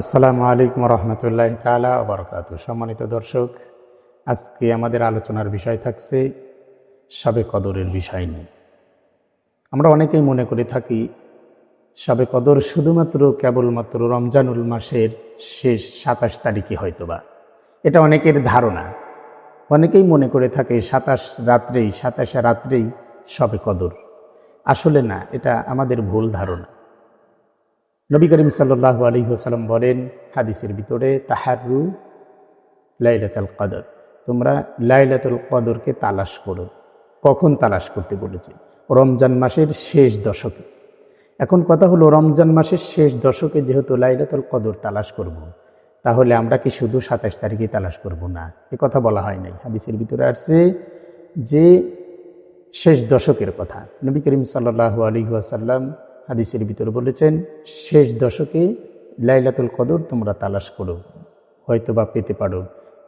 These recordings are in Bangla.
আসসালামু আলাইকুম রহমতুল্লাহ তাআলা ওয়া বারাকাতুহু। সম্মানিত দর্শক, আজকে আমাদের আলোচনার বিষয় থাকছে শবে কদরের বিষয় নিয়ে। আমরা অনেকেই মনে করে থাকি শবে কদর শুধুমাত্র কেবলমাত্র রমজানুল মাসের শেষ ২৭ তারিখে হয়তোবা, এটা অনেকের ধারণা। অনেকেই মনে করে থাকে ২৭শে রাত্রেই শবে কদর। আসলে না, এটা আমাদের ভুল ধারণা। নবী করিম সাল্লাল্লাহু আলাইহি ওয়াসাল্লাম বলেন হাদিসের ভিতরে, তাহাররু লাইলাতুল কদর, তোমরা লাইলাতুল কদরকে তালাশ করো। কখন তালাশ করতে বলেছে? রমজান মাসের শেষ দশকে। এখন কথা হলো, রমজান মাসের শেষ দশকে যেহেতু লাইলাতুল কদর তালাশ করব, তাহলে আমরা কি শুধু ২৭ তারিখে তালাশ করব? না, এ কথা বলা হয় নাই। হাদিসের ভিতরে আসছে যে শেষ দশকের কথা। নবী করিম সাল্লাল্লাহু আলাইহি ওয়াসাল্লাম হাদিসের ভিতরে বলেছেন, শেষ দশকে লাইলাতুল কদর তোমরা তালাশ করো, হয়তোবা পেতে পারো।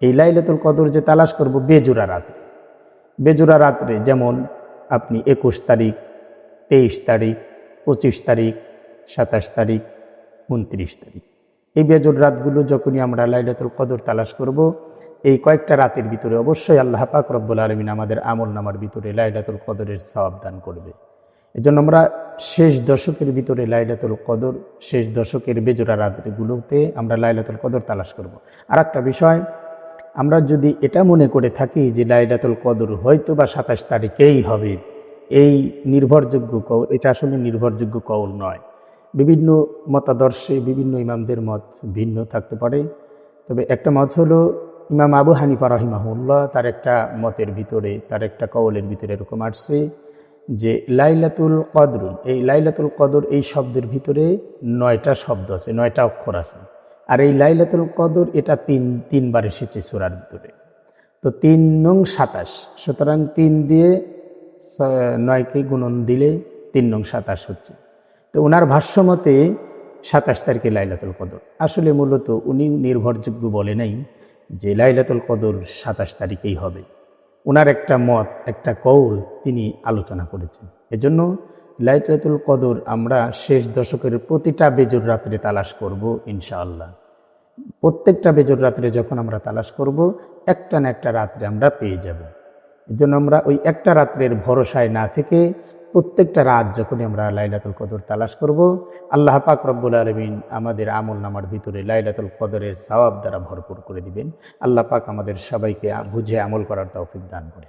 এই লাইলাতুল কদর যে তালাশ করব বেজোড়া রাত্রে, বেজোড়া রাত্রে, যেমন আপনি ২১ তারিখ, ২৩ তারিখ, ২৫ তারিখ, ২৭ তারিখ, ২৯ তারিখ, এই বেজোড় রাতগুলো যখনই আমরা লাইলাতুল কদর তালাশ করব, এই কয়েকটা রাতের ভিতরে অবশ্যই আল্লাহ পাক রব্বুল আলামিন আমাদের আমল নামার ভিতরে লাইলাতুল কদরের সওয়াব দান করবে। এজন্য আমরা শেষ দশকের ভিতরে লাইলাতুল কদর, শেষ দশকের বেজোড়া রাতগুলোতে আমরা লাইলাতুল কদর তালাশ করব। আর একটা বিষয়, আমরা যদি এটা মনে করে থাকি যে লাইলাতুল কদর হয়তো বা ২৭ তারিখেই হবে, এই নির্ভরযোগ্য কওল, এটা আসলে নির্ভরযোগ্য কওল নয়। বিভিন্ন মতাদর্শে বিভিন্ন ইমামদের মত ভিন্ন থাকতে পারে। তবে একটা মত হলো ইমাম আবু হানিফা রাহিমাহুল্লাহ, তার একটা মতের ভিতরে, তার একটা কওলের ভিতরে এরকম আসছে যে লাইলাতুল কদর, এই লাইলাতুল কদর এই শব্দের ভিতরে ৯টা শব্দ আছে, ৯টা অক্ষর আছে। আর এই লাইলাতুল কদর এটা তিনবার এসেছে সূরার ভিতরে। তো ৩ নং ২৭, সুতরাং ৩ দিয়ে ৯কে গুণন দিলে ৩ নং ২৭ হচ্ছে। তো ওনার ভাষ্যমতে ২৭ তারিখে লাইলাতুল কদর। আসলে মূলত উনি নির্ভরযোগ্য বলে নাই যে লাইলাতুল কদর ২৭ তারিখেই হবে। ওনার একটা মত, একটা কৌল তিনি আলোচনা করেছেন। এজন্য লাইলাতুল কদর আমরা শেষ দশকের প্রতিটা বেজোর রাত্রে তালাশ করব ইনশাআল্লাহ। প্রত্যেকটা বেজোর রাত্রে যখন আমরা তালাশ করব, একটা না একটা রাত্রে আমরা পেয়ে যাব। এজন্য আমরা ওই একটা রাত্রের ভরসায় না থেকে প্রত্যেকটা রাত যখনই আমরা লাইলাতুল কদর তালাশ করব, আল্লাহ পাক রব্বুল আলামিন আমাদের আমল নামার ভিতরে লাইলাতুল কদরের সওয়াব দ্বারা ভরপুর করে দিবেন। আল্লাহ পাক আমাদের সবাইকে বুঝে আমল করার তৌফিক দান করে।